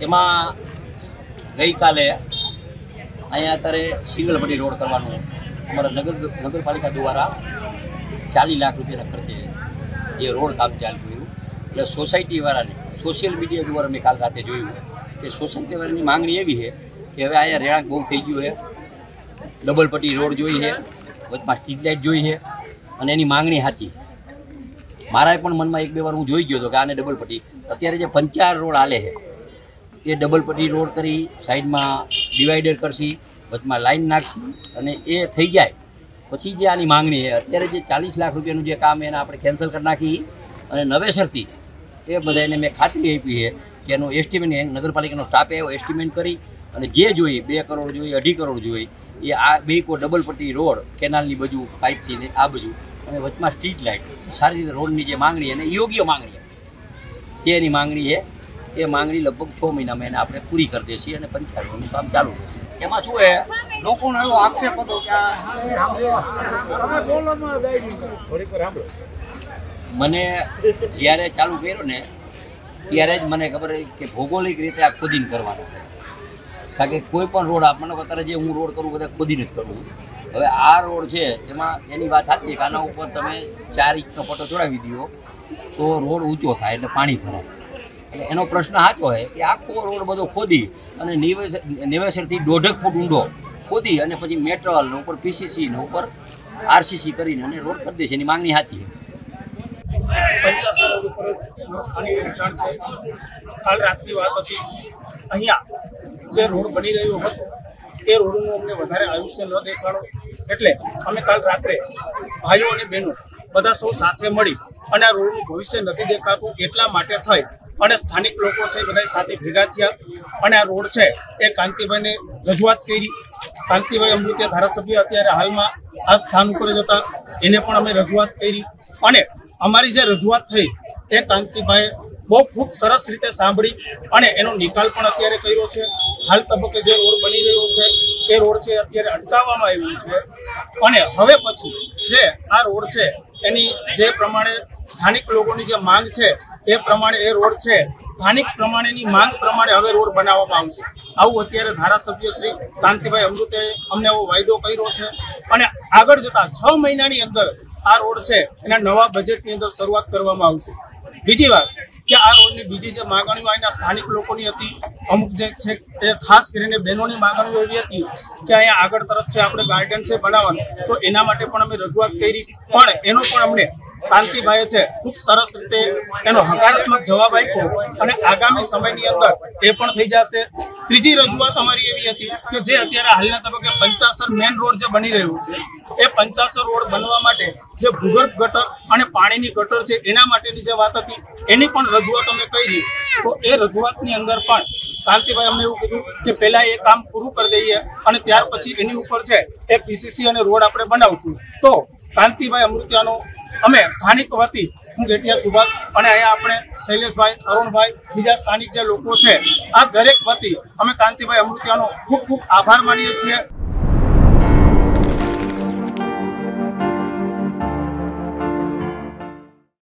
એમાં ગઈકાલે અહીંયા અત્યારે સિંગલ પટ્ટી રોડ કરવાનું અમારા નગરપાલિકા દ્વારા 40 લાખ રૂપિયાના ખર્ચે જે રોડ કામ ચાલુ કર્યું. એટલે સોસાયટીવાળાને સોશિયલ મીડિયા દ્વારા મેં કાલ રાતે જોયું કે સોસાયટીવાળાની માંગણી એવી છે કે હવે અહીંયા રહેણાંક બહુ થઈ ગયું છે, ડબલ પટ્ટી રોડ જોઈ છે, વચમાં સ્ટ્રીટ લાઇટ જોઈ છે અને એની માંગણી સાચી. મારા પણ મનમાં 1-2 વાર હું જોઈ ગયો હતો કે આને ડબલ પટ્ટી અત્યારે જે 5 રોડ હાલે છે એ ડબલ પટ્ટી રોડ કરી સાઈડમાં ડિવાઈડર કરશી, વચમાં લાઈન નાખશી અને એ થઈ જાય પછી જે આની માંગણી છે અત્યારે જે 40 લાખ રૂપિયાનું જે કામ એને આપણે કેન્સલ કરી નાખી અને નવેસરથી એ બધાને મેં ખાતરી આપી છે કે એનું એસ્ટિમેટ નગરપાલિકાનો સ્ટાફે એવો એસ્ટિમેટ કરી અને જે જોઈએ 2 કરોડ જોઈએ 2.5 કરોડ જોઈએ એ આ 2 ડબલ પટ્ટી રોડ કેનાલની બાજુ પાઇપથી ને આ બાજુ અને વચમાં સ્ટ્રીટ લાઇટ સારી રીતે રોડની જે માંગણી અને યોગ્ય માંગણી છે એની માંગણી છે. એ માંગણી લગભગ 6 મહિનામાં એને આપણે પૂરી કરી દઈશું અને પંચાયતનું કામ ચાલુ રહેશે. એમાં શું છે લોકોનો એવો આક્ષેપ હતો કે મને જ્યારે ચાલુ કર્યો ને ત્યારે જ મને ખબર કે ભૌગોલિક રીતે આ ખોદીને કરવાનું, કારણ કે કોઈ પણ રોડ આપણને અત્યારે જે હું રોડ કરું બધા ખોદીને જ કરું. હવે આ રોડ છે એમાં એની વાત સાચી કે આના ઉપર તમે 4 ઇંચનો પટ્ટો ચડાવી દો તો રોડ ઊંચો થાય એટલે પાણી ભરાય. એટલે એનો પ્રશ્ન સાચો છે કે આખો રોડ બધો ખોદી અને નિવેસરથી 1.5 ફૂટ ઊંડો ખોદી અને પછી મેટલ ને ઉપર પીસીસી ને ઉપર આરસીસી કરીને અને રોડ કરી દેશે એની માંગણી સાચી છે. 50 રોડ ઉપર સ્થાનિક રહેઠાણ છે. કાલ રાતની વાત હતી, અહીંયા જે રોડ બની રહ્યો હતો એ રોડનું અમને વધારે આયુષ્ય ન દેખાડો એટલે અમે કાલ રાત્રે ભાઈઓ અને બહેનો બધા સૌ સાથે મળી અને આ રોડનું ભવિષ્ય નથી દેખાતું એટલા માટે થઈ અને સ્થાનિક લોકો છે બધા સાથે ભેગા થયા અને આ રોડ છે એ કાંતિભાઈને રજૂઆત કરી. કાંતિભાઈ અમૃતિયા ધારાસભ્ય અત્યારે હાલમાં આ સ્થાન ઉપર જ હતા, એને પણ અમે રજૂઆત કરી અને અમારી જે રજૂઆત થઈ એ કાંતિભાઈએ બહુ ખૂબ સરસ રીતે સાંભળી અને એનો નિકાલ પણ અત્યારે કર્યો છે. હાલ તબક્કે જે રોડ બની રહ્યો છે એ રોડ છે અત્યારે અટકાવવામાં આવ્યું છે અને હવે પછી જે આ રોડ છે એની જે પ્રમાણે સ્થાનિક લોકોની જે માંગ છે એ પ્રમાણે એ રોડ છે સ્થાનિક પ્રમાણેની માંગ પ્રમાણે હવે રોડ બનાવવામાં આવશે. આવું અત્યારે ધારાસભ્ય શ્રી કાંતિભાઈ અમૃતે અમને એવો વાયદો કર્યો છે અને આગળ જતા 6 મહિનાની અંદર આ રોડ છે એના નવા બજેટની અંદર શરૂઆત કરવામાં આવશે. બીજી વાત કે આ રોડની બીજી જે માંગણીઓ અહીંના સ્થાનિક લોકોની હતી, અમુક જે છે એ ખાસ કરીને બહેનોની માંગણીઓ એવી હતી કે અહીંયા આગળ તરફ છે આપણે ગાર્ડન છે બનાવવાનું, તો એના માટે પણ અમે રજૂઆત કરી પણ એનો પણ અમને કાંતિભાઈએ છે ખૂબ સરસ રીતે એનો હકારાત્મક જવાબ આપ્યો અને આગામી સમયની અંદર એ પણ થઈ જશે. ત્રીજી રજૂઆત અમારી એવી હતી કે જે અત્યારે હાલના તબક્કે 50 મેઇન રોડ જે બની રહ્યું છે એ 50 રોડ બનવા માટે જે ભૂગર્ભ ગટર અને પાણીની ગટર છે એના માટેની જે વાત હતી એની પણ રજૂઆત અમે કરી. તો એ રજૂઆતની અંદર પણ કાંતિભાઈ અમને એવું કીધું કે પહેલા એ કામ પૂરું કરી દઈએ અને ત્યાર પછી એની ઉપર છે એ પીસીસી અને રોડ આપણે બનાવશું. તો કાંતિભાઈ અમૃતિયાનો અમે સ્થાનિક વતી હું ગેટિયા સુભાષ અને અહીંયા આપણે શૈલેષભાઈ, અરુણભાઈ, બીજા સ્થાનિક જે લોકો છે આ દરેક વતી અમે કાંતિભાઈ અમૃતિયાનો ખૂબ ખૂબ આભાર માનીએ છીએ.